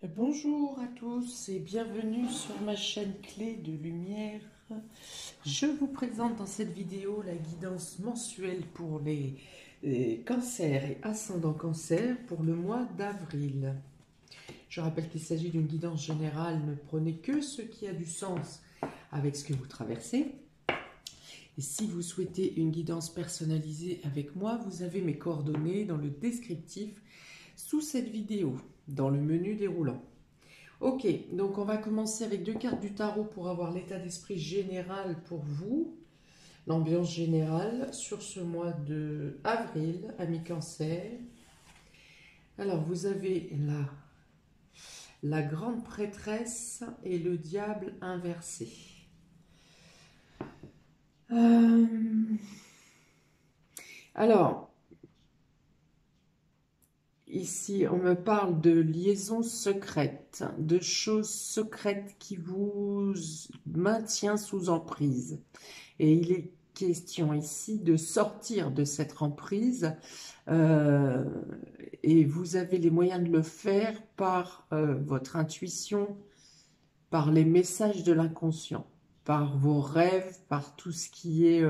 Bonjour à tous et bienvenue sur ma chaîne Clé de Lumière. Je vous présente dans cette vidéo la guidance mensuelle pour les cancers et ascendants cancer pour le mois d'avril. Je rappelle qu'il s'agit d'une guidance générale, ne prenez que ce qui a du sens avec ce que vous traversez. Et si vous souhaitez une guidance personnalisée avec moi, vous avez mes coordonnées dans le descriptif sous cette vidéo, dans le menu déroulant. Ok, donc on va commencer avec deux cartes du tarot pour avoir l'état d'esprit général pour vous, l'ambiance générale sur ce mois de avril, amis cancer. Alors vous avez la grande prêtresse et le diable inversé. Alors, ici, on me parle de liaisons secrètes, de choses secrètes qui vous maintiennent sous emprise. Et il est question ici de sortir de cette emprise et vous avez les moyens de le faire par votre intuition, par les messages de l'inconscient, par vos rêves, par tout ce qui est...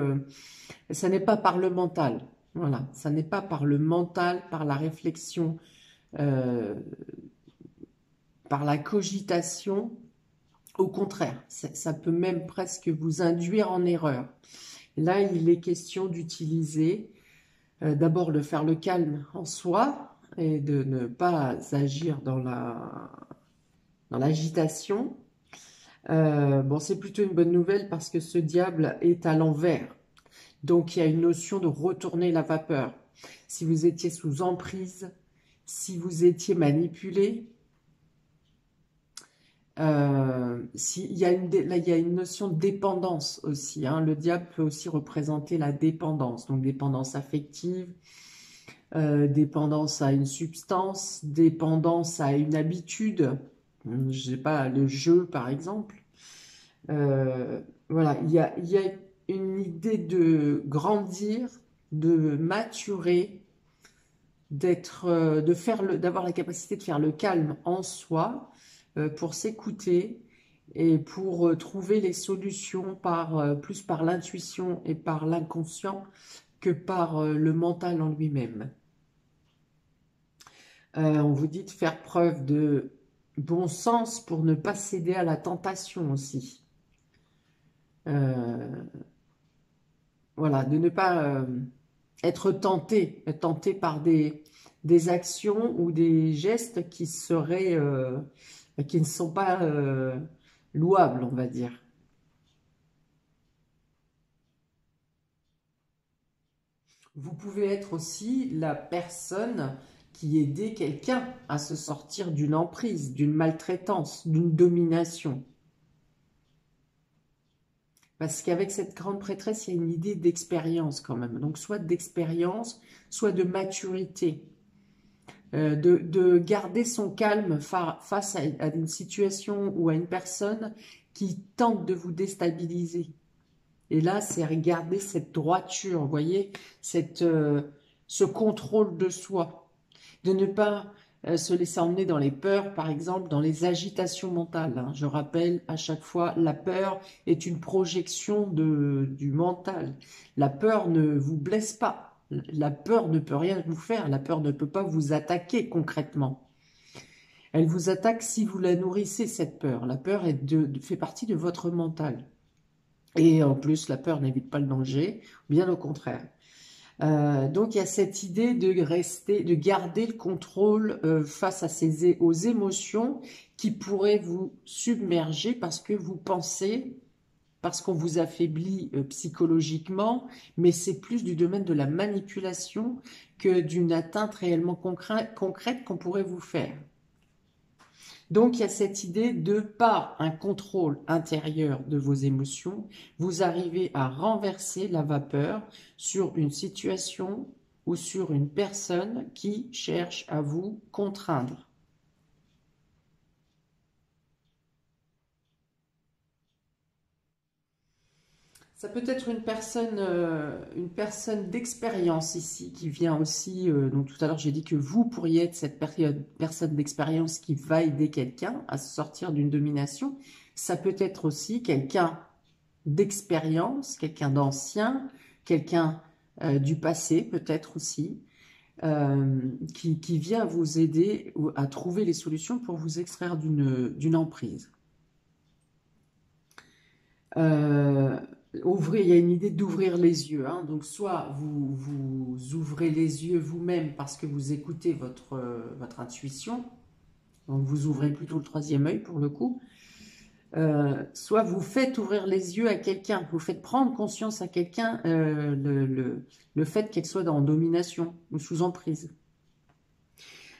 ça n'est pas par le mental, voilà, ça n'est pas par le mental, par la réflexion, euh, par la cogitation, au contraire, ça peut même presque vous induire en erreur. Là, il est question d'utiliser, d'abord de faire le calme en soi et de ne pas agir dans l'agitation. Bon, c'est plutôt une bonne nouvelle parce que ce diable est à l'envers. Donc, il y a une notion de retourner la vapeur. Si vous étiez sous emprise, si vous étiez manipulé, il y a là, il y a une notion de dépendance aussi. Hein. Le diable peut aussi représenter la dépendance, donc dépendance affective, dépendance à une substance, dépendance à une habitude, je sais pas, le jeu par exemple. Voilà, il y a une idée de grandir, de maturer, d'avoir la capacité de faire le calme en soi, pour s'écouter et pour trouver les solutions plus par l'intuition et par l'inconscient que par le mental en lui-même. On vous dit de faire preuve de bon sens pour ne pas céder à la tentation aussi. Euh, voilà, de ne pas être tenté par des actions ou des gestes qui ne sont pas louables, on va dire. Vous pouvez être aussi la personne qui aidait quelqu'un à se sortir d'une emprise, d'une maltraitance, d'une domination. Parce qu'avec cette grande prêtresse, il y a une idée d'expérience quand même. Donc soit d'expérience, soit de maturité. De garder son calme face à une situation ou à une personne qui tente de vous déstabiliser. Et là, c'est regarder cette droiture, vous voyez, ce contrôle de soi, de ne pas se laisser emmener dans les peurs, par exemple, dans les agitations mentales. Hein. Je rappelle à chaque fois, la peur est une projection du mental. La peur ne vous blesse pas. La peur ne peut rien vous faire. La peur ne peut pas vous attaquer concrètement. Elle vous attaque si vous la nourrissez, cette peur. La peur fait partie de votre mental. Et en plus, la peur n'évite pas le danger, bien au contraire. Donc il y a cette idée de garder le contrôle face aux émotions qui pourraient vous submerger parce que vous pensez, parce qu'on vous affaiblit psychologiquement, mais c'est plus du domaine de la manipulation que d'une atteinte réellement concrète qu'on pourrait vous faire. Donc, il y a cette idée de, par un contrôle intérieur de vos émotions, vous arrivez à renverser la vapeur sur une situation ou sur une personne qui cherche à vous contraindre. Ça peut être une personne d'expérience ici qui vient aussi. Donc tout à l'heure, j'ai dit que vous pourriez être cette personne d'expérience qui va aider quelqu'un à se sortir d'une domination. Ça peut être aussi quelqu'un d'expérience, quelqu'un d'ancien, quelqu'un du passé peut-être aussi, qui vient vous aider à trouver les solutions pour vous extraire d'une emprise. Euh, il y a une idée d'ouvrir les yeux, hein. Donc soit vous ouvrez les yeux vous-même parce que vous écoutez votre intuition, donc vous ouvrez plutôt le troisième œil pour le coup, soit vous faites ouvrir les yeux à quelqu'un, vous faites prendre conscience à quelqu'un le fait qu'elle soit en domination ou sous emprise.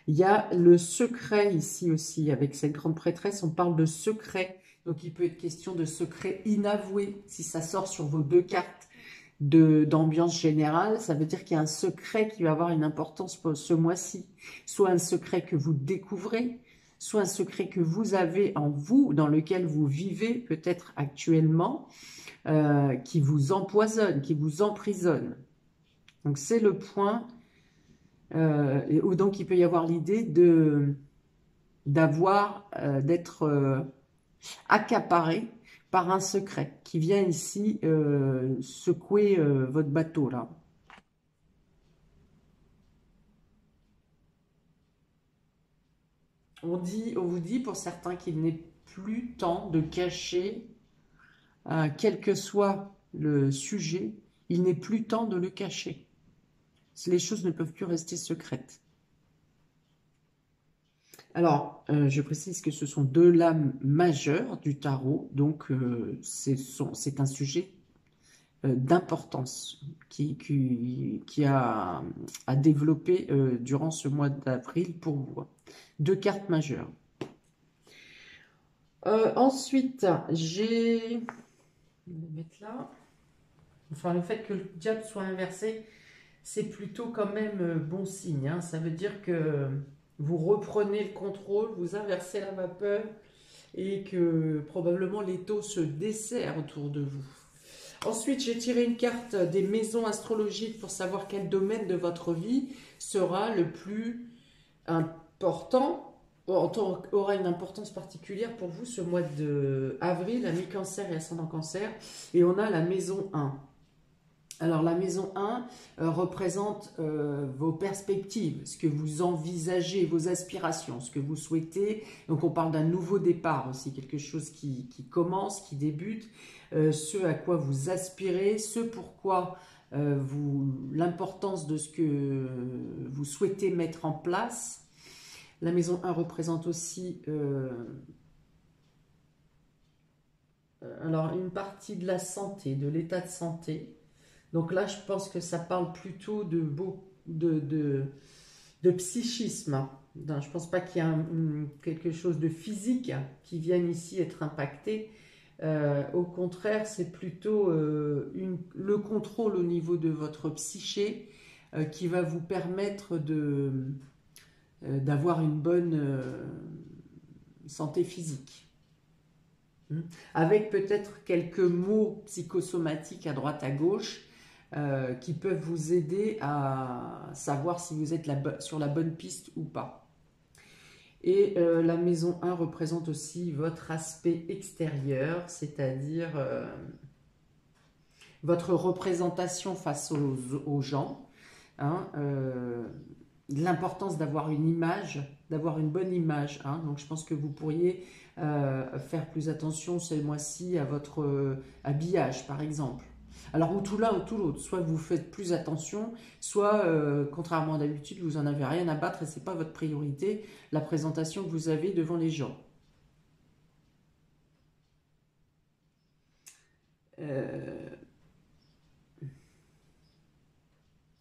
Il y a le secret ici aussi, avec cette grande prêtresse, on parle de secret. Donc il peut être question de secret inavoué. Si ça sort sur vos deux cartes d'ambiance générale, ça veut dire qu'il y a un secret qui va avoir une importance pour ce mois-ci. Soit un secret que vous découvrez, soit un secret que vous avez en vous, dans lequel vous vivez peut-être actuellement, qui vous empoisonne, qui vous emprisonne. Donc c'est le point, donc il peut y avoir l'idée d'être accaparé par un secret qui vient ici secouer votre bateau là. On vous dit pour certains qu'il n'est plus temps de cacher, quel que soit le sujet, il n'est plus temps de le cacher. Les choses ne peuvent plus rester secrètes. Alors, je précise que ce sont deux lames majeures du tarot, donc c'est un sujet d'importance qui a à développer durant ce mois d'avril pour vous. Deux cartes majeures. Ensuite, j'ai... Je vais mettre là. Enfin, le fait que le diable soit inversé, c'est plutôt quand même bon signe, hein. Ça veut dire que vous reprenez le contrôle, vous inversez la vapeur et que probablement l'étau se dessert autour de vous. Ensuite, j'ai tiré une carte des maisons astrologiques pour savoir quel domaine de votre vie sera le plus important, aura une importance particulière pour vous ce mois d'avril, la mi-cancer et ascendant cancer. Et on a la maison 1. Alors la maison 1 représente vos perspectives, ce que vous envisagez, vos aspirations, ce que vous souhaitez. Donc on parle d'un nouveau départ aussi, quelque chose qui commence, qui débute, ce à quoi vous aspirez, ce pourquoi l'importance de ce que vous souhaitez mettre en place. La maison 1 représente aussi alors une partie de la santé, de l'état de santé. Donc là, je pense que ça parle plutôt de psychisme. Je ne pense pas qu'il y a quelque chose de physique qui vienne ici être impacté. Au contraire, c'est plutôt le contrôle au niveau de votre psyché qui va vous permettre d'avoir une bonne santé physique. Avec peut-être quelques mots psychosomatiques à droite à gauche qui peuvent vous aider à savoir si vous êtes sur la bonne piste ou pas. Et la maison 1 représente aussi votre aspect extérieur, c'est-à-dire votre représentation face aux gens, hein, l'importance d'avoir une image, d'avoir une bonne image, hein. Donc je pense que vous pourriez faire plus attention ce mois-ci à votre habillage par exemple. Alors ou tout l'un ou tout l'autre, soit vous faites plus attention, soit contrairement à d'habitude vous en avez rien à battre et c'est pas votre priorité la présentation que vous avez devant les gens.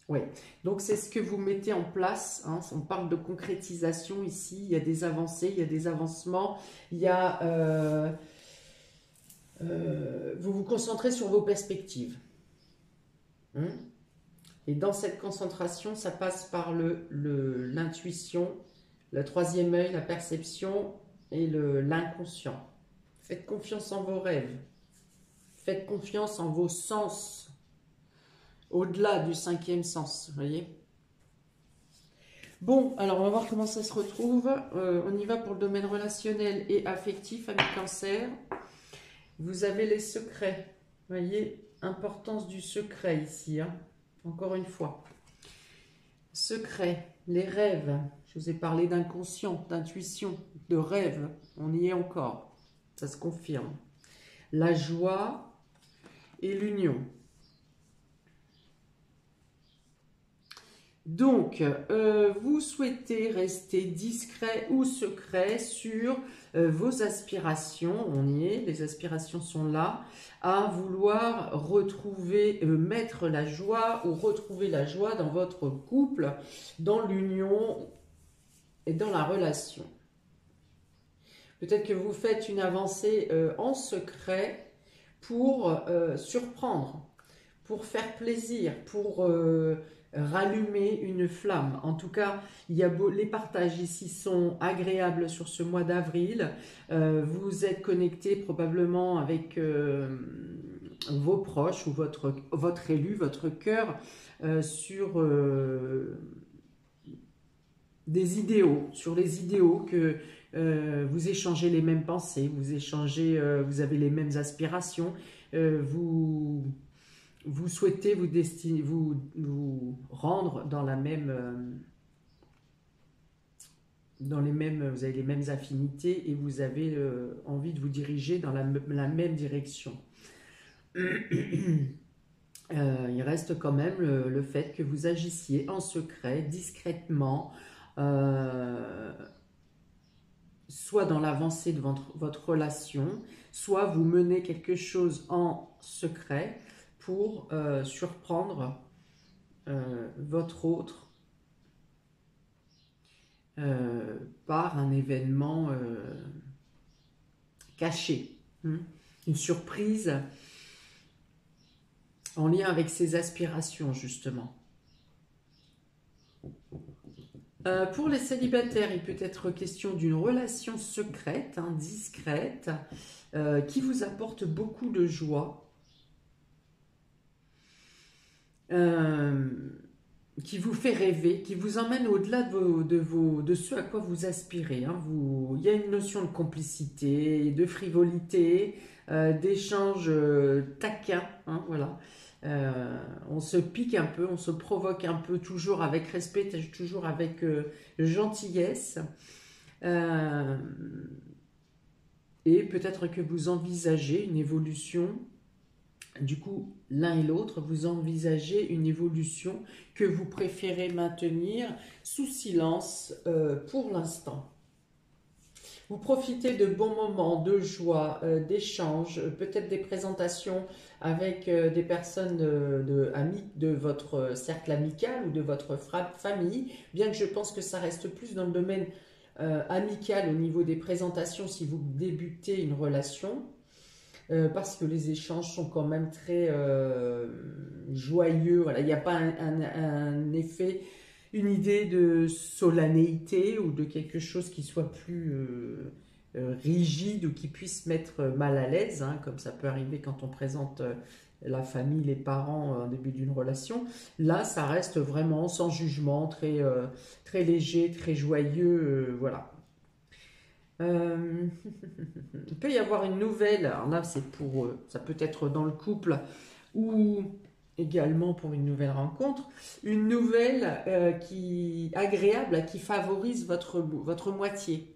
Oui, donc c'est ce que vous mettez en place, hein. On parle de concrétisation ici, il y a des avancées, il y a des avancements, il y a... vous vous concentrez sur vos perspectives. Et dans cette concentration, ça passe par l'intuition, le troisième œil, la perception et l'inconscient. Faites confiance en vos rêves. Faites confiance en vos sens, au-delà du 5e sens, vous voyez. Bon, alors on va voir comment ça se retrouve. On y va pour le domaine relationnel et affectif avec Cancer. Vous avez les secrets, vous voyez, importance du secret ici, hein. Encore une fois. Secret, les rêves. Je vous ai parlé d'inconscient, d'intuition, de rêve. On y est encore. Ça se confirme. La joie et l'union. Donc, vous souhaitez rester discret ou secret sur vos aspirations. On y est, les aspirations sont là. À vouloir retrouver, mettre la joie ou retrouver la joie dans votre couple, dans l'union et dans la relation. Peut-être que vous faites une avancée en secret pour surprendre, pour faire plaisir, pour rallumer une flamme. En tout cas, les partages ici sont agréables sur ce mois d'avril. Vous êtes connecté probablement avec vos proches ou votre élu, votre cœur sur des idéaux, sur les idéaux que vous échangez les mêmes pensées, vous avez les mêmes aspirations, vous souhaitez vous rendre dans la même, vous avez les mêmes affinités et vous avez envie de vous diriger dans la même direction. Il reste quand même le fait que vous agissiez en secret, discrètement, soit dans l'avancée de votre relation, soit vous menez quelque chose en secret pour surprendre votre autre par un événement caché, une surprise en lien avec ses aspirations justement. Pour les célibataires, il peut être question d'une relation secrète, discrète, qui vous apporte beaucoup de joie, qui vous fait rêver, qui vous emmène au-delà de ce à quoi vous aspirez. Il y a une notion de complicité, de frivolité, d'échange taquin, voilà. On se pique un peu, on se provoque un peu, toujours avec respect, toujours avec gentillesse. Et peut-être que vous envisagez une évolution, du coup, l'un et l'autre, vous envisagez une évolution que vous préférez maintenir sous silence pour l'instant. Vous profitez de bons moments, de joie, d'échanges, peut-être des présentations avec des personnes de votre cercle amical ou de votre famille, bien que je pense que ça reste plus dans le domaine amical au niveau des présentations si vous débutez une relation, parce que les échanges sont quand même très joyeux. Voilà, il n'y a pas un effet, une idée de solennité ou de quelque chose qui soit plus rigide ou qui puisse mettre mal à l'aise, comme ça peut arriver quand on présente la famille, les parents en début d'une relation. Là, ça reste vraiment sans jugement, très, très léger, très joyeux, voilà. Il peut y avoir une nouvelle, alors là c'est pour, ça peut être dans le couple ou également pour une nouvelle rencontre, une nouvelle agréable, qui favorise votre moitié.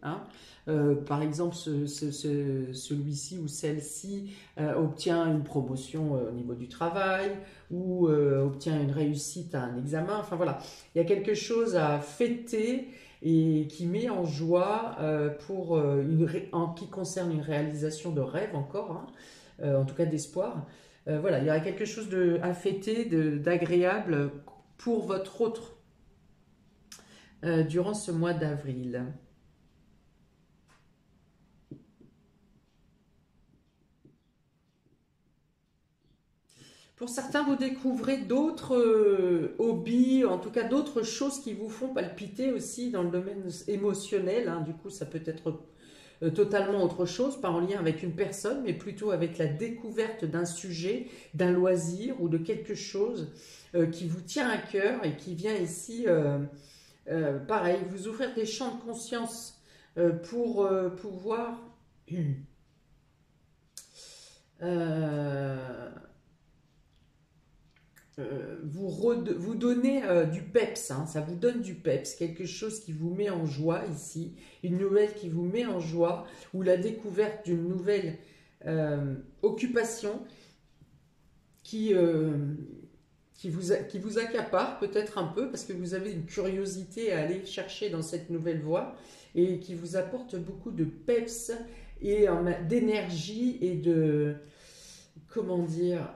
Par exemple, celui-ci ou celle-ci obtient une promotion au niveau du travail ou obtient une réussite à un examen. Enfin voilà, il y a quelque chose à fêter et qui met en joie en qui concerne une réalisation de rêve encore, en tout cas d'espoir. Voilà, il y aura quelque chose à fêter, d'agréable pour votre autre durant ce mois d'avril. Pour certains, vous découvrez d'autres hobbies, en tout cas d'autres choses qui vous font palpiter aussi dans le domaine émotionnel, hein. Du coup, ça peut être totalement autre chose, pas en lien avec une personne, mais plutôt avec la découverte d'un sujet, d'un loisir ou de quelque chose qui vous tient à cœur et qui vient ici, pareil, vous ouvrir des champs de conscience pour pouvoir euh, vous donner du peps, hein. Ça vous donne du peps, quelque chose qui vous met en joie ici, une nouvelle qui vous met en joie, ou la découverte d'une nouvelle occupation qui, qui vous accapare peut-être un peu, parce que vous avez une curiosité à aller chercher dans cette nouvelle voie, et qui vous apporte beaucoup de peps et d'énergie et de, comment dire,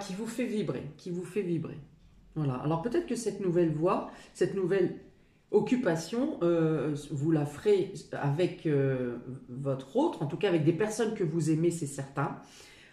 qui vous fait vibrer, qui vous fait vibrer. Voilà. Alors peut-être que cette nouvelle voie, cette nouvelle occupation, vous la ferez avec votre autre, en tout cas avec des personnes que vous aimez, c'est certain.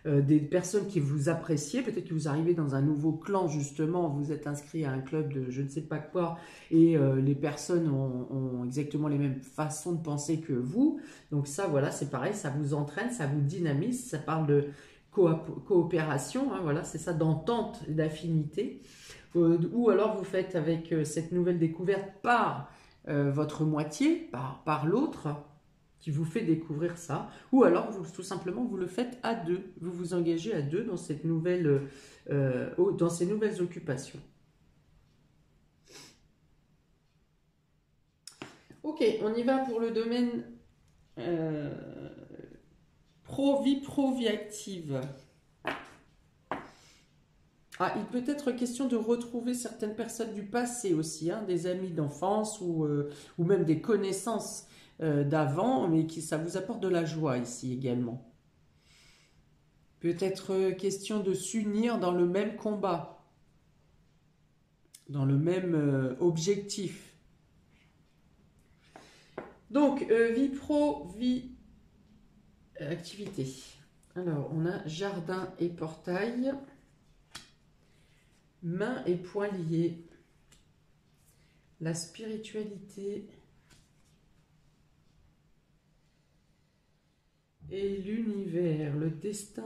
Des personnes qui vous appréciez, peut-être que vous arrivez dans un nouveau clan justement, vous êtes inscrit à un club de je ne sais pas quoi, et les personnes ont exactement les mêmes façons de penser que vous, donc ça voilà, c'est pareil, ça vous entraîne, ça vous dynamise, ça parle de coopération, hein, voilà, c'est ça, d'entente et d'affinité, ou alors vous faites avec cette nouvelle découverte par votre moitié, par l'autre, qui vous fait découvrir ça, ou alors tout simplement vous le faites à deux, vous vous engagez à deux dans cette nouvelle, dans ces nouvelles occupations. Ok, on y va pour le domaine vie active. Il peut être question de retrouver certaines personnes du passé aussi, hein, des amis d'enfance ou même des connaissances d'avant, mais ça vous apporte de la joie ici également. Peut-être question de s'unir dans le même combat, dans le même objectif. Donc, vie pro, vie activité. Alors, on a jardin et portail, mains et poings liés, la spiritualité et l'univers, le destin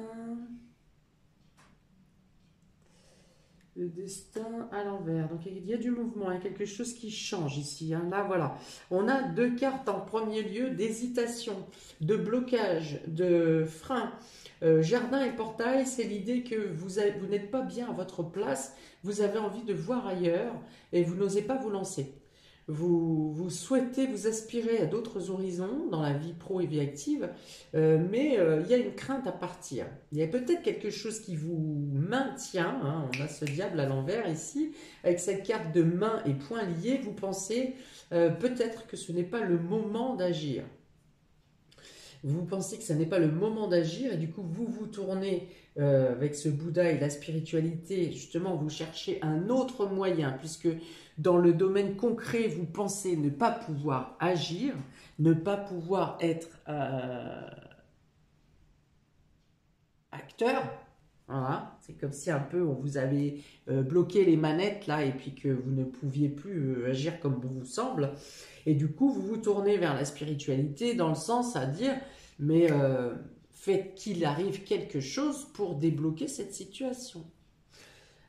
à l'envers. Donc il y a du mouvement, il y a quelque chose qui change ici, hein. Là voilà, on a deux cartes en premier lieu d'hésitation, de blocage, de frein. Jardin et portail, c'est l'idée que vous n'êtes pas bien à votre place, vous avez envie de voir ailleurs et vous n'osez pas vous lancer. Vous souhaitez vous aspirer à d'autres horizons dans la vie pro et vie active, mais il y a une crainte à partir. Il y a peut-être quelque chose qui vous maintient, hein, on a ce diable à l'envers ici, avec cette carte de main et poings liés, vous pensez peut-être que ce n'est pas le moment d'agir. Vous pensez que ce n'est pas le moment d'agir et du coup vous vous tournez avec ce Bouddha et la spiritualité, justement vous cherchez un autre moyen puisque dans le domaine concret vous pensez ne pas pouvoir agir, ne pas pouvoir être acteur. Voilà, c'est comme si un peu on vous avait bloqué les manettes là et puis que vous ne pouviez plus agir comme bon vous semble. Et du coup, vous vous tournez vers la spiritualité dans le sens à dire, mais faites qu'il arrive quelque chose pour débloquer cette situation.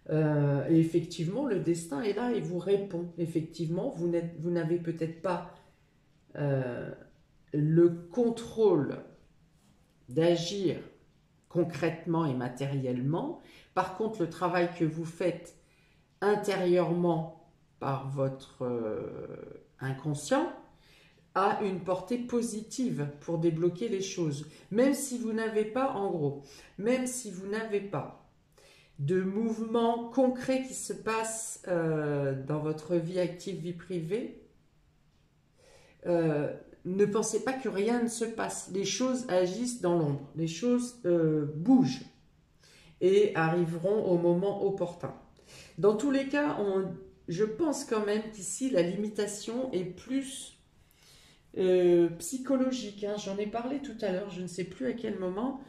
Et effectivement, le destin est là et vous répond. Effectivement, vous n'avez peut-être pas le contrôle d'agir concrètement et matériellement. Par contre, le travail que vous faites intérieurement par votre inconscient a une portée positive pour débloquer les choses. Même si vous n'avez pas, en gros, même si vous n'avez pas de mouvement concret qui se passe dans votre vie active, vie privée, ne pensez pas que rien ne se passe. Les choses agissent dans l'ombre, les choses bougent et arriveront au moment opportun. Dans tous les cas, je pense quand même qu'ici, la limitation est plus psychologique. Hein. J'en ai parlé tout à l'heure, je ne sais plus à quel moment.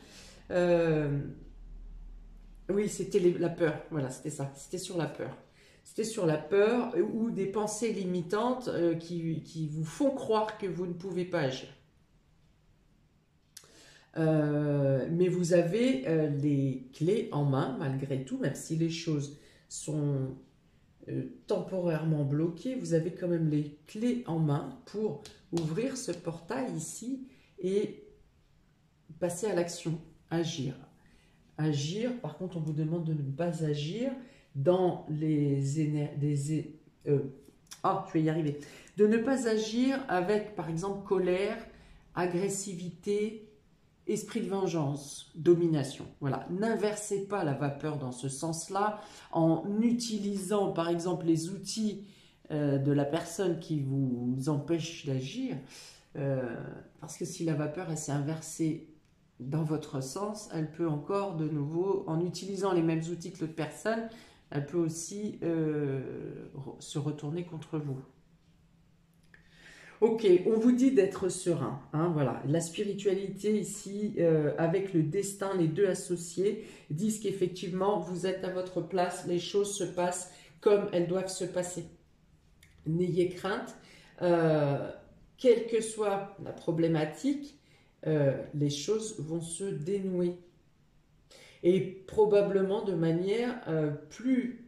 Oui, c'était la peur. Voilà, c'était ça. C'était sur la peur. C'était sur la peur ou des pensées limitantes qui vous font croire que vous ne pouvez pas agir. Mais vous avez les clés en main, malgré tout, même si les choses sont temporairement bloquées, vous avez quand même les clés en main pour ouvrir ce portail ici et passer à l'action, agir. Agir, par contre, on vous demande de ne pas agir dans les énergies. Je vais y arriver. De ne pas agir avec, par exemple, colère, agressivité, esprit de vengeance, domination. Voilà, n'inversez pas la vapeur dans ce sens-là en utilisant, par exemple, les outils de la personne qui vous empêche d'agir. Parce que si la vapeur, elle s'est inversée dans votre sens, elle peut encore de nouveau, en utilisant les mêmes outils que l'autre personne, elle peut aussi se retourner contre vous. Ok, on vous dit d'être serein, hein, voilà. La spiritualité ici, avec le destin, les deux associés, disent qu'effectivement, vous êtes à votre place, les choses se passent comme elles doivent se passer. N'ayez crainte, quelle que soit la problématique, les choses vont se dénouer. Et probablement de manière plus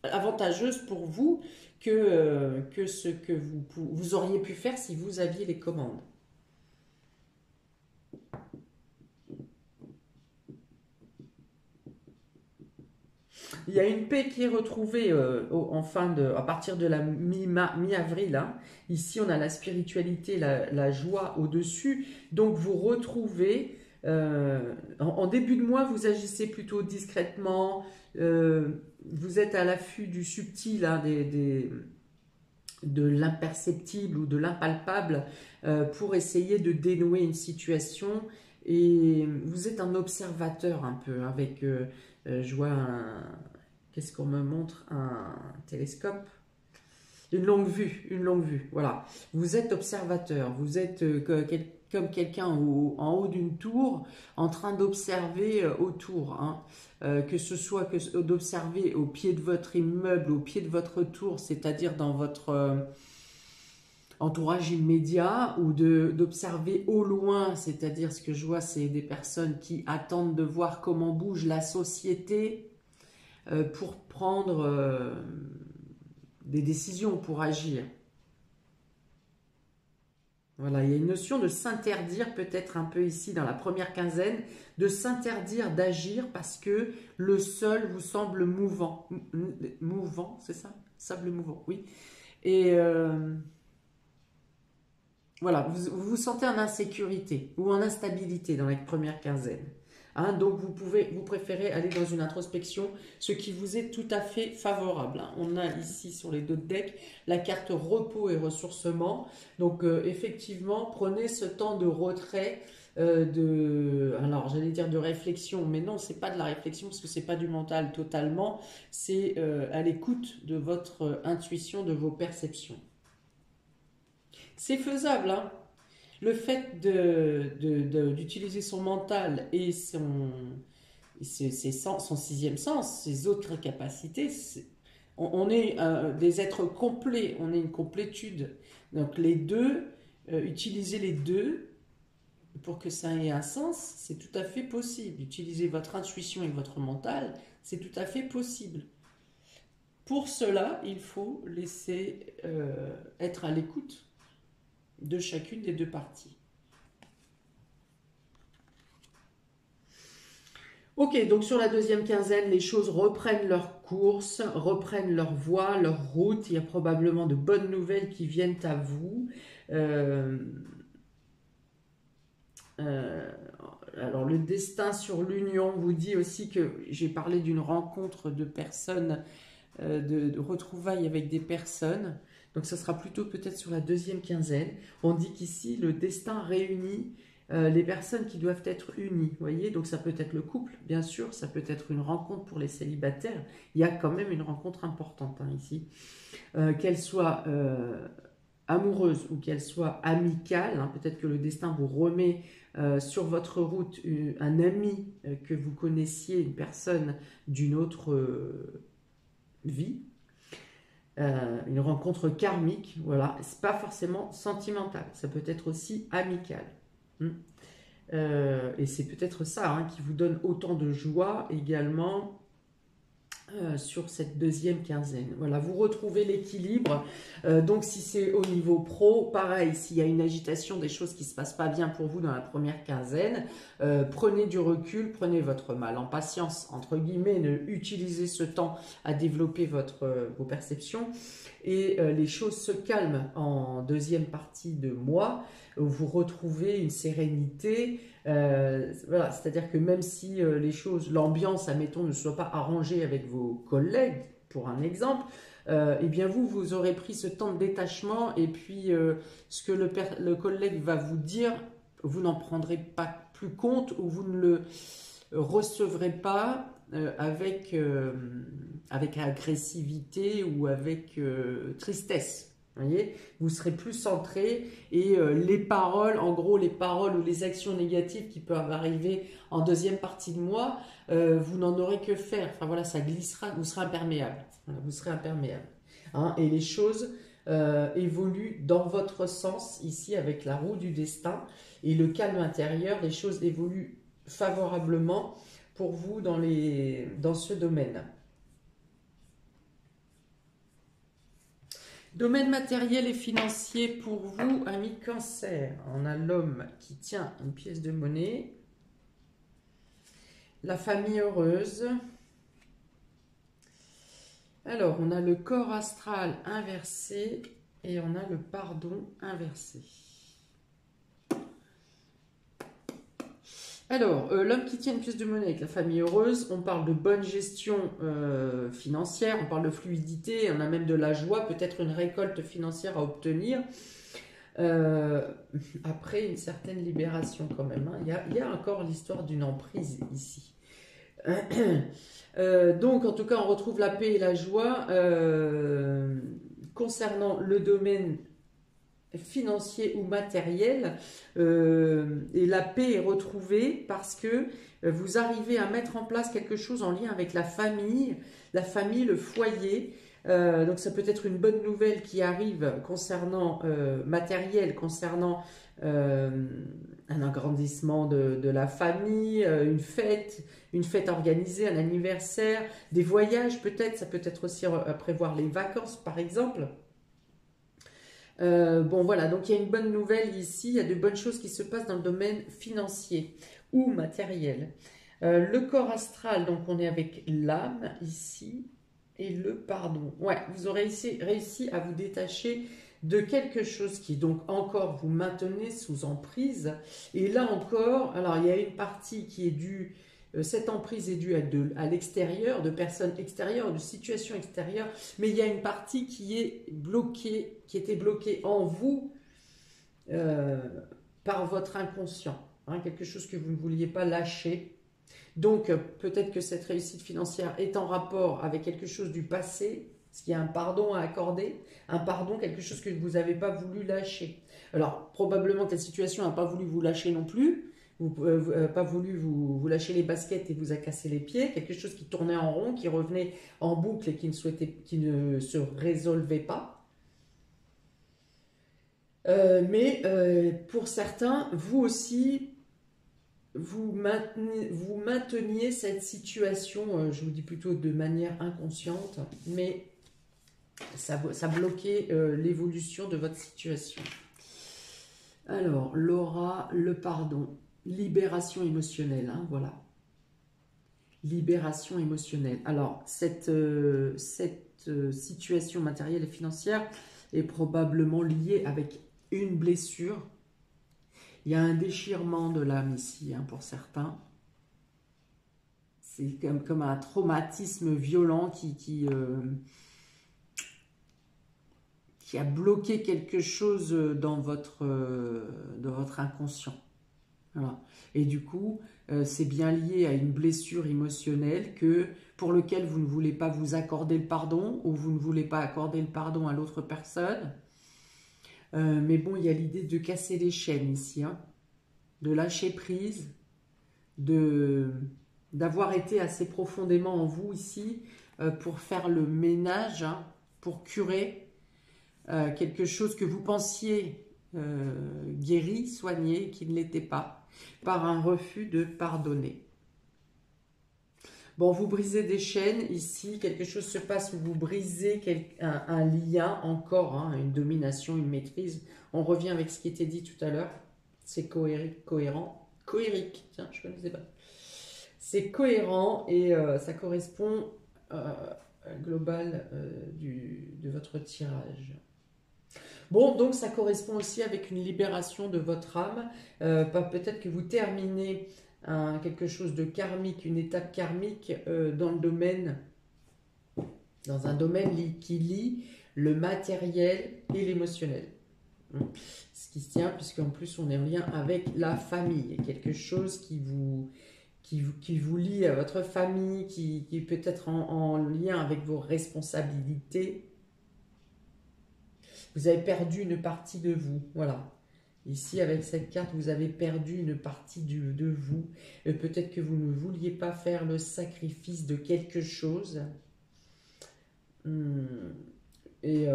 avantageuse pour vous que ce que vous auriez pu faire si vous aviez les commandes. Il y a une paix qui est retrouvée à partir de la mi-avril. Hein. Ici, on a la spiritualité, la joie au-dessus. Donc, vous retrouvez, en début de mois, vous agissez plutôt discrètement. Vous êtes à l'affût du subtil, hein, de l'imperceptible ou de l'impalpable pour essayer de dénouer une situation. Et vous êtes un observateur un peu, avec, je vois qu'est-ce qu'on me montre? Un télescope. Une longue vue, voilà. Vous êtes observateur, vous êtes comme quelqu'un en haut d'une tour, en train d'observer autour, hein. Que ce soit d'observer au pied de votre immeuble, au pied de votre tour, c'est-à-dire dans votre entourage immédiat, ou d'observer au loin, c'est-à-dire ce que je vois, c'est des personnes qui attendent de voir comment bouge la société pour prendre des décisions, pour agir. Voilà, il y a une notion de s'interdire peut-être un peu ici dans la première quinzaine, de s'interdire d'agir parce que le sol vous semble mouvant. Mouvant, c'est ça? Semble mouvant, oui. Et voilà, vous vous sentez en insécurité ou en instabilité dans la première quinzaine. Hein, donc vous préférez aller dans une introspection, ce qui vous est tout à fait favorable. Hein. On a ici sur les deux decks la carte repos et ressourcement. Donc effectivement, prenez ce temps de retrait, alors j'allais dire de réflexion, mais non, c'est pas de la réflexion parce que c'est pas du mental totalement. C'est à l'écoute de votre intuition, de vos perceptions. C'est faisable, hein. Le fait d'utiliser son mental et son sixième sens, ses autres capacités, on est des êtres complets, on est une complétude. Donc les deux, utiliser les deux pour que ça ait un sens, c'est tout à fait possible. Utiliser votre intuition et votre mental, c'est tout à fait possible. Pour cela, il faut laisser être à l'écoute de chacune des deux parties. Ok, donc sur la deuxième quinzaine, les choses reprennent leur course, reprennent leur voie, leur route. Il y a probablement de bonnes nouvelles qui viennent à vous. Alors le destin sur l'union vous dit aussi que j'ai parlé d'une rencontre de personnes, de retrouvailles avec des personnes. Donc ça sera plutôt peut-être sur la deuxième quinzaine. On dit qu'ici, le destin réunit les personnes qui doivent être unies. Vous voyez, donc ça peut être le couple, bien sûr. Ça peut être une rencontre pour les célibataires. Il y a quand même une rencontre importante hein, ici. Qu'elle soit amoureuse ou qu'elle soit amicale, hein, peut-être que le destin vous remet sur votre route un ami que vous connaissiez, une personne d'une autre vie, une rencontre karmique, voilà, c'est pas forcément sentimental, ça peut être aussi amical. Hmm. Et c'est peut-être ça hein, qui vous donne autant de joie également sur cette deuxième quinzaine. Voilà, vous retrouvez l'équilibre. Donc, si c'est au niveau pro, pareil, s'il y a une agitation, des choses qui ne se passent pas bien pour vous dans la première quinzaine, prenez du recul, prenez votre mal en patience, entre guillemets, utilisez ce temps à développer vos perceptions. Et les choses se calment en deuxième partie de mois, où vous retrouvez une sérénité. Voilà, c'est-à-dire que même si l'ambiance, admettons, ne soit pas arrangée avec vos collègues, pour un exemple, eh bien vous aurez pris ce temps de détachement et puis ce que le collègue va vous dire, vous n'en prendrez pas plus compte ou vous ne le recevrez pas avec agressivité ou avec tristesse. Voyez, vous serez plus centré et les paroles, en gros les paroles ou les actions négatives qui peuvent arriver en deuxième partie de mois, vous n'en aurez que faire. Enfin voilà, ça glissera, vous serez imperméable. Voilà, vous serez imperméable. Hein, et les choses évoluent dans votre sens ici avec la roue du destin et le calme intérieur. Les choses évoluent favorablement pour vous dans ce domaine. Domaine matériel et financier pour vous, amis Cancer. On a l'homme qui tient une pièce de monnaie. La famille heureuse. Alors, on a le corps astral inversé et on a le pardon inversé. Alors, l'homme qui tient une pièce de monnaie avec la famille heureuse, on parle de bonne gestion financière, on parle de fluidité, on a même de la joie, peut-être une récolte financière à obtenir. Après une certaine libération quand même. Hein. Il y a encore l'histoire d'une emprise ici. Donc, en tout cas, on retrouve la paix et la joie concernant le domaine financier ou matériel, et la paix est retrouvée parce que vous arrivez à mettre en place quelque chose en lien avec la famille, le foyer. Donc ça peut être une bonne nouvelle qui arrive concernant matériel, concernant un agrandissement de la famille, une fête organisée, un anniversaire, des voyages peut-être, ça peut être aussi à prévoir les vacances par exemple. Bon voilà, donc il y a une bonne nouvelle ici, il y a de bonnes choses qui se passent dans le domaine financier ou matériel. Le corps astral, donc on est avec l'âme ici, et le pardon. Ouais, vous aurez réussi à vous détacher de quelque chose qui donc encore vous maintenez sous emprise. Et là encore, alors il y a une partie qui est due, cette emprise est due à l'extérieur, de personnes extérieures, de situations extérieures, mais il y a une partie qui est bloquée, qui était bloquée en vous par votre inconscient, hein, quelque chose que vous ne vouliez pas lâcher. Donc peut-être que cette réussite financière est en rapport avec quelque chose du passé, parce qu'il y a un pardon à accorder, un pardon, quelque chose que vous n'avez pas voulu lâcher. Alors probablement que la situation n'a pas voulu vous lâcher non plus, vous n'avez pas voulu vous lâcher les baskets et vous a cassé les pieds, quelque chose qui tournait en rond, qui revenait en boucle et qui ne se résolvait pas. Mais pour certains, vous aussi, vous mainteniez cette situation, je vous dis plutôt de manière inconsciente, mais ça bloquait l'évolution de votre situation. Alors, Laura, le pardon, libération émotionnelle, hein, voilà. Libération émotionnelle. Alors, cette situation matérielle et financière est probablement liée avec une blessure. Il y a un déchirement de l'âme ici, hein, pour certains. C'est comme un traumatisme violent qui a bloqué quelque chose dans votre inconscient. Voilà. Et du coup, c'est bien lié à une blessure émotionnelle pour laquelle vous ne voulez pas vous accorder le pardon ou vous ne voulez pas accorder le pardon à l'autre personne. Mais bon, il y a l'idée de casser les chaînes ici, hein, de lâcher prise, d'avoir été assez profondément en vous ici pour faire le ménage, hein, pour curer quelque chose que vous pensiez guéri, soigné, qui ne l'était pas, par un refus de pardonner. Bon, vous brisez des chaînes ici, quelque chose se passe où vous brisez un lien encore, hein, une domination, une maîtrise. On revient avec ce qui était dit tout à l'heure. C'est cohérent. Cohérique, tiens, je ne connaissais pas. C'est cohérent et ça correspond global de votre tirage. Bon, donc ça correspond aussi avec une libération de votre âme. Peut-être que vous terminez quelque chose de karmique, une étape karmique dans un domaine qui lie le matériel et l'émotionnel. Ce qui se tient, puisqu'en plus on est en lien avec la famille, quelque chose qui vous lie à votre famille, qui peut être en lien avec vos responsabilités. Vous avez perdu une partie de vous, voilà. Ici, avec cette carte, vous avez perdu une partie de vous. Peut-être que vous ne vouliez pas faire le sacrifice de quelque chose. Et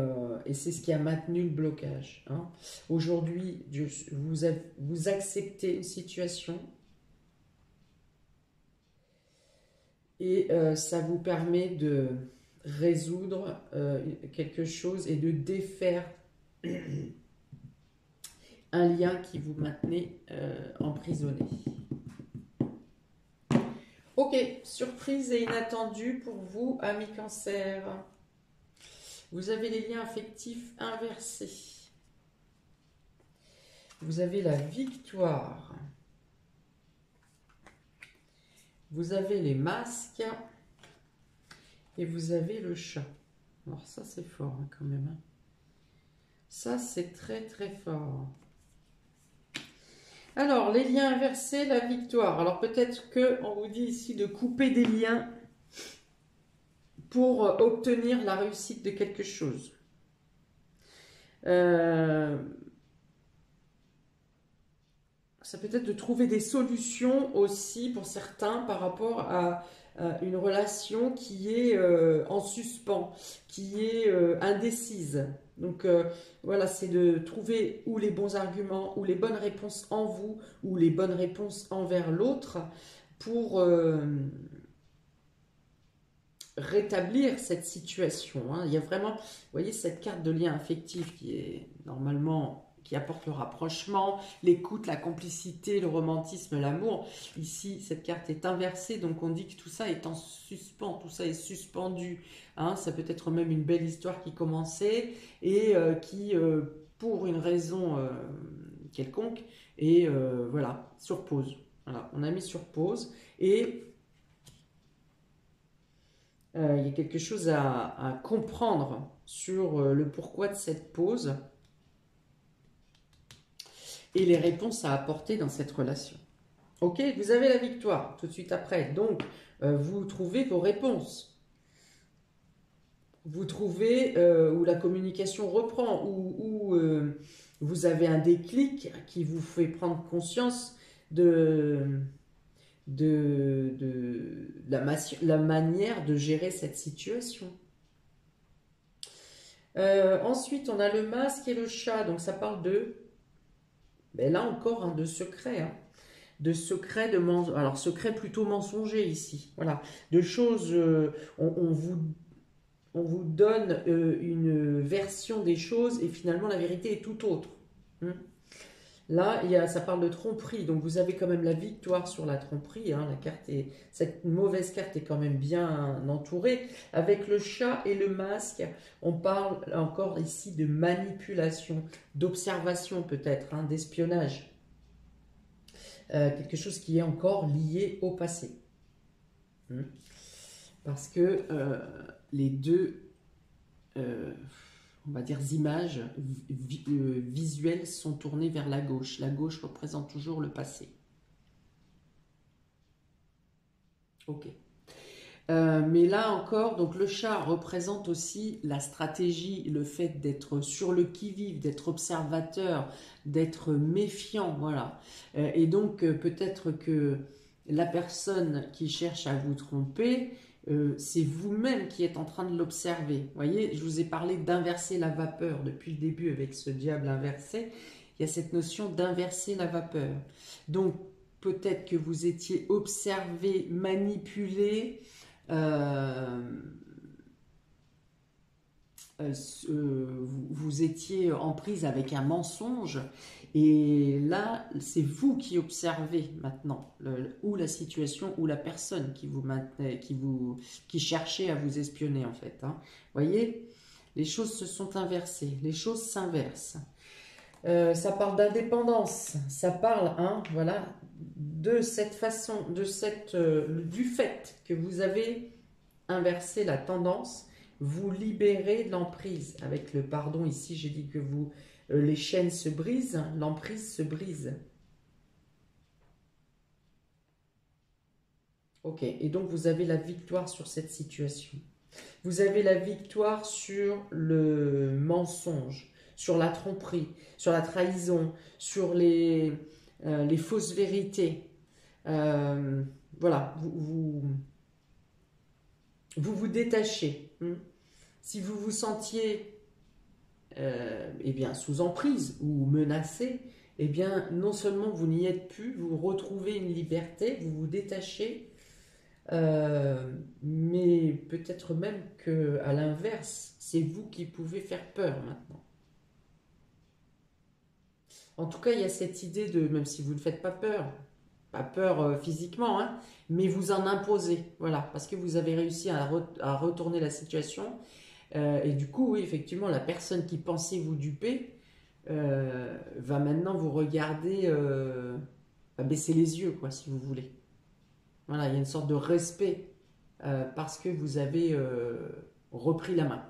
c'est ce qui a maintenu le blocage, hein. Aujourd'hui, vous acceptez une situation et ça vous permet de résoudre quelque chose et de défaire un lien qui vous maintenait emprisonné. Ok, surprise et inattendue pour vous, amis Cancer. Vous avez les liens affectifs inversés. Vous avez la victoire. Vous avez les masques. Et vous avez le chat. Alors ça, c'est fort hein, quand même. Ça, c'est très très fort. Alors, les liens inversés, la victoire. Alors, peut-être qu'on vous dit ici de couper des liens pour obtenir la réussite de quelque chose. Ça peut être de trouver des solutions aussi pour certains par rapport à une relation qui est en suspens, qui est indécise. Donc voilà, c'est de trouver ou les bons arguments, ou les bonnes réponses en vous, ou les bonnes réponses envers l'autre pour rétablir cette situation, hein. Il y a vraiment, vous voyez, cette carte de lien affectif qui est normalement, qui apporte le rapprochement, l'écoute, la complicité, le romantisme, l'amour. Ici, cette carte est inversée, donc on dit que tout ça est en suspens, tout ça est suspendu, hein. Ça peut être même une belle histoire qui commençait et qui, pour une raison quelconque, est voilà, sur pause. Voilà, on a mis sur pause et il y a quelque chose à comprendre sur le pourquoi de cette pause et les réponses à apporter dans cette relation. Ok, vous avez la victoire tout de suite après. Donc, vous trouvez vos réponses. Vous trouvez où la communication reprend, où vous avez un déclic qui vous fait prendre conscience de la manière de gérer cette situation. Ensuite, on a le masque et le chat. Donc, ça parle de, ben là encore, hein, de secret. Hein, de secret, alors secret plutôt mensonger ici. Voilà, de choses, on vous donne une version des choses et finalement la vérité est tout autre. Là, ça parle de tromperie, donc vous avez quand même la victoire sur la tromperie. Hein, cette mauvaise carte est quand même bien entourée. Avec le chat et le masque, on parle encore ici de manipulation, d'observation peut-être, hein, d'espionnage. Quelque chose qui est encore lié au passé. Parce que les deux... on va dire images visuelles sont tournées vers la gauche. La gauche représente toujours le passé. Ok. Mais là encore, donc le chat représente aussi la stratégie, le fait d'être sur le qui-vive, d'être observateur, d'être méfiant, voilà. Et donc peut-être que la personne qui cherche à vous tromper, c'est vous-même qui êtes en train de l'observer. Vous voyez, je vous ai parlé d'inverser la vapeur depuis le début avec ce diable inversé. Il y a cette notion d'inverser la vapeur. Donc peut-être que vous étiez observé, manipulé, euh, vous étiez en prise avec un mensonge et là c'est vous qui observez maintenant ou la situation ou la personne qui vous maintenait, qui cherchait à vous espionner en fait, hein. Voyez, les choses se sont inversées, les choses s'inversent. Ça parle d'indépendance, ça parle, hein, voilà, de cette façon, du fait que vous avez inversé la tendance, vous libérez de l'emprise. Avec le pardon ici, j'ai dit que les chaînes se brisent, l'emprise se brise. Ok, et donc vous avez la victoire sur cette situation. Vous avez la victoire sur le mensonge, sur la tromperie, sur la trahison, sur les fausses vérités. Voilà, vous détachez. Si vous vous sentiez eh bien, sous emprise ou menacé, eh bien, non seulement vous n'y êtes plus, vous retrouvez une liberté, vous vous détachez, mais peut-être même qu'à l'inverse, c'est vous qui pouvez faire peur maintenant. En tout cas, il y a cette idée de, même si vous ne faites pas peur physiquement, hein, mais vous en imposez, voilà, parce que vous avez réussi à retourner la situation. Et du coup, oui, effectivement, la personne qui pensait vous duper va maintenant vous regarder, va baisser les yeux, quoi, si vous voulez. Voilà, il y a une sorte de respect parce que vous avez repris la main.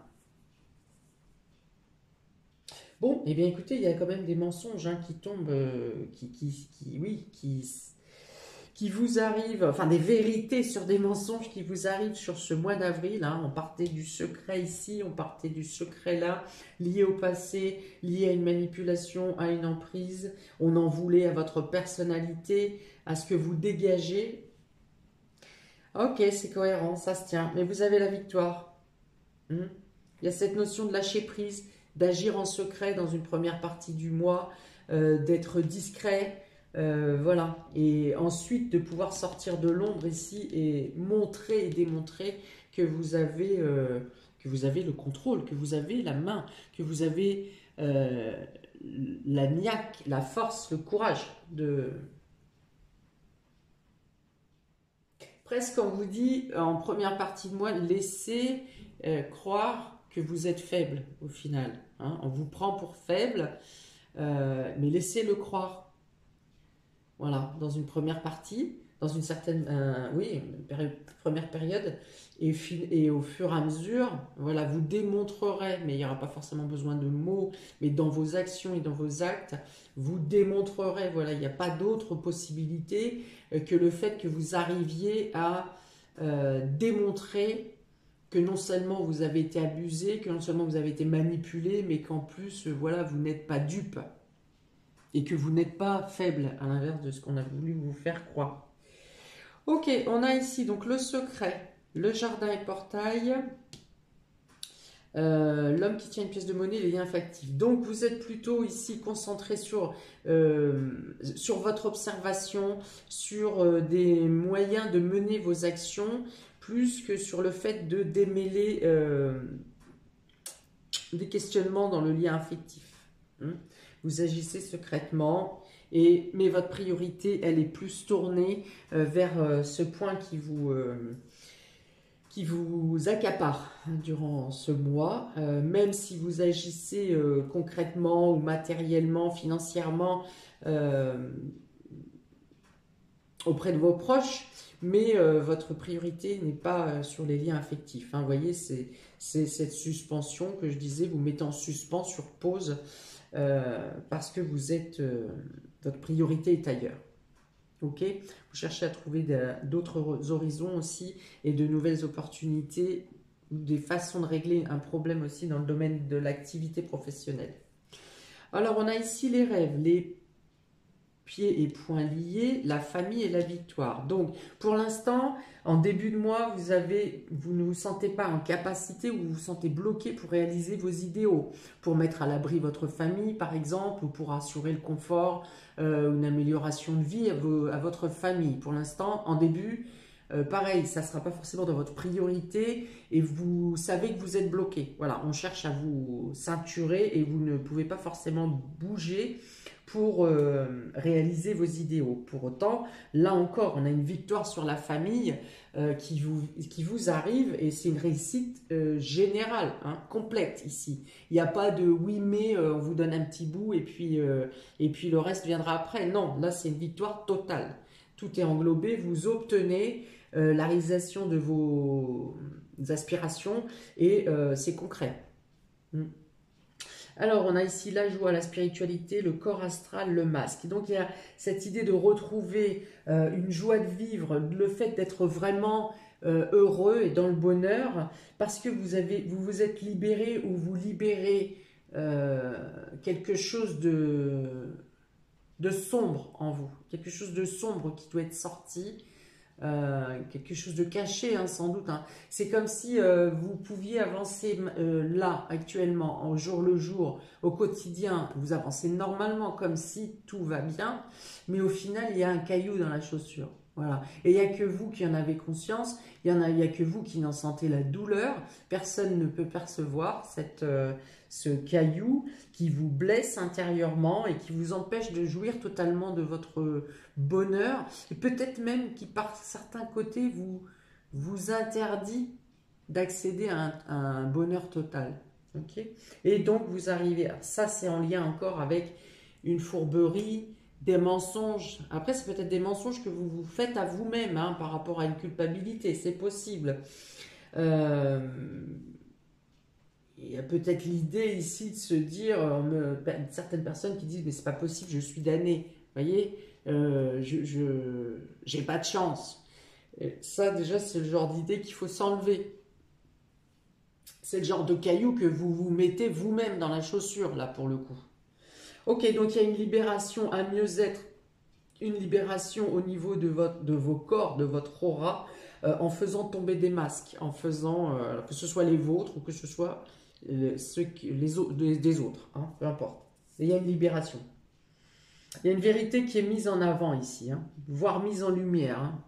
Bon, eh bien écoutez, il y a quand même des mensonges, hein, qui tombent, oui, qui vous arrivent, enfin des vérités sur des mensonges qui vous arrivent sur ce mois d'avril, hein. On partait du secret ici, on partait du secret là, lié au passé, lié à une manipulation, à une emprise. On en voulait à votre personnalité, à ce que vous dégagez. Ok, c'est cohérent, ça se tient. Mais vous avez la victoire. Il y a cette notion de lâcher prise, d'agir en secret dans une première partie du mois, d'être discret, voilà. Et ensuite de pouvoir sortir de l'ombre ici et montrer et démontrer que vous avez le contrôle, que vous avez la main, que vous avez la niaque, la force, le courage de... Presque on vous dit en première partie de mois, laissez croire que vous êtes faible au final, hein. On vous prend pour faible, mais laissez-le croire. Voilà, dans une première partie, dans une certaine, oui, première période, et au fur et à mesure, voilà, vous démontrerez, mais il n'y aura pas forcément besoin de mots, mais dans vos actions et dans vos actes, vous démontrerez, voilà, il n'y a pas d'autre possibilité que le fait que vous arriviez à démontrer que non seulement vous avez été abusé, que non seulement vous avez été manipulé, mais qu'en plus, voilà, vous n'êtes pas dupe et que vous n'êtes pas faible, à l'inverse de ce qu'on a voulu vous faire croire. Ok, on a ici donc le secret, le jardin et portail, l'homme qui tient une pièce de monnaie, les liens factifs. Donc vous êtes plutôt ici concentré sur votre observation, sur des moyens de mener vos actions, plus que sur le fait de démêler des questionnements dans le lien affectif. Vous agissez secrètement, mais votre priorité, elle est plus tournée vers ce point qui vous accapare durant ce mois, même si vous agissez concrètement ou matériellement, financièrement auprès de vos proches, mais votre priorité n'est pas sur les liens affectifs, hein. Vous voyez, c'est cette suspension que je disais, vous mettez en suspens, sur pause, parce que votre priorité est ailleurs. Ok, vous cherchez à trouver d'autres horizons aussi et de nouvelles opportunités, des façons de régler un problème aussi dans le domaine de l'activité professionnelle. Alors, on a ici les rêves, les pieds et poings liés, la famille et la victoire. Donc, pour l'instant, en début de mois, vous ne vous sentez pas en capacité ou vous vous sentez bloqué pour réaliser vos idéaux, pour mettre à l'abri votre famille, par exemple, ou pour assurer le confort, une amélioration de vie à votre famille. Pour l'instant, en début, pareil, ça ne sera pas forcément dans votre priorité et vous savez que vous êtes bloqué. Voilà, on cherche à vous ceinturer et vous ne pouvez pas forcément bouger pour réaliser vos idéaux. Pour autant, là encore, on a une victoire sur la famille qui vous arrive et c'est une réussite générale, hein, complète ici. Il n'y a pas de oui mais on vous donne un petit bout et puis le reste viendra après. Non, là c'est une victoire totale. Tout est englobé, vous obtenez la réalisation de vos aspirations et c'est concret. Alors, on a ici la joie, la spiritualité, le corps astral, le masque. Donc, il y a cette idée de retrouver une joie de vivre, le fait d'être vraiment heureux et dans le bonheur, parce que vous vous êtes libéré ou vous libérez quelque chose de sombre en vous, quelque chose de sombre qui doit être sorti. Quelque chose de caché, hein, sans doute. Hein. C'est comme si vous pouviez avancer là, actuellement, au jour le jour, au quotidien. Vous avancez normalement, comme si tout va bien, mais au final, il y a un caillou dans la chaussure. Voilà. Et il n'y a que vous qui en avez conscience, il y a que vous qui en sentez la douleur. Personne ne peut percevoir ce caillou qui vous blesse intérieurement et qui vous empêche de jouir totalement de votre bonheur. Et peut-être même qui, par certains côtés, vous interdit d'accéder à un bonheur total. Okay, et donc, vous arrivez, ça c'est en lien encore avec une fourberie, des mensonges. Après, c'est peut-être des mensonges que vous vous faites à vous-même hein, par rapport à une culpabilité, c'est possible. Il y a peut-être l'idée ici de se dire, certaines personnes qui disent, mais c'est pas possible, je suis damné. Vous voyez, j'ai pas de chance. Et ça, déjà, c'est le genre d'idée qu'il faut s'enlever. C'est le genre de caillou que vous vous mettez vous-même dans la chaussure, là, pour le coup. Ok, donc il y a une libération, un mieux-être, une libération au niveau de vos corps, de votre aura, en faisant tomber des masques, en faisant, que ce soit les vôtres ou que ce soit des autres, hein, peu importe. Et il y a une libération. Il y a une vérité qui est mise en avant ici, hein, voire mise en lumière. Hein.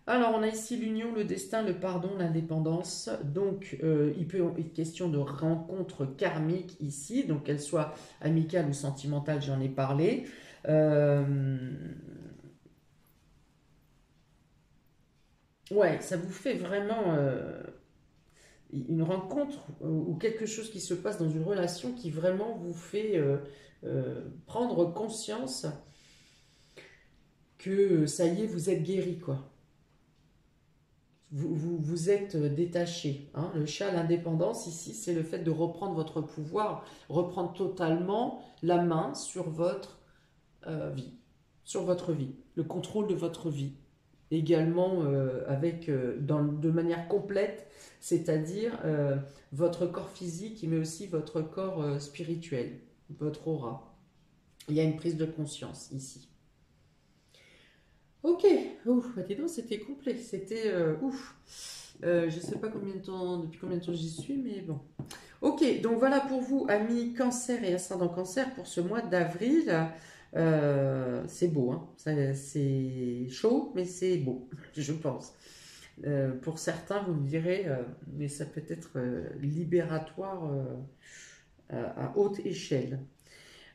Alors, on a ici l'union, le destin, le pardon, l'indépendance. Donc, il peut être question de rencontres karmiques ici, donc qu'elles soient amicales ou sentimentales, j'en ai parlé. Ouais, ça vous fait vraiment une rencontre ou quelque chose qui se passe dans une relation qui vraiment vous fait prendre conscience que ça y est, vous êtes guéri, quoi. Vous êtes détaché. Hein. Le chat, l'indépendance, ici, c'est le fait de reprendre votre pouvoir, reprendre totalement la main sur votre vie, le contrôle de votre vie. Également de manière complète, c'est-à-dire votre corps physique, mais aussi votre corps spirituel, votre aura. Il y a une prise de conscience ici. Ok, ouf, bah dis donc, c'était complet, c'était ouf. Je ne sais pas depuis combien de temps j'y suis, mais bon. Ok, donc voilà pour vous, amis cancer et ascendant cancer, pour ce mois d'avril. C'est beau, hein. C'est chaud, mais c'est beau, je pense. Pour certains, vous me direz, mais ça peut être libératoire à haute échelle.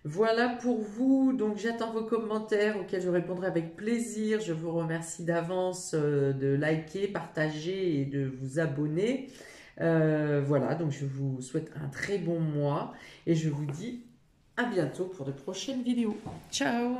Voilà pour vous, donc j'attends vos commentaires auxquels je répondrai avec plaisir. Je vous remercie d'avance de liker, partager et de vous abonner. Voilà, donc je vous souhaite un très bon mois et je vous dis à bientôt pour de prochaines vidéos. Ciao!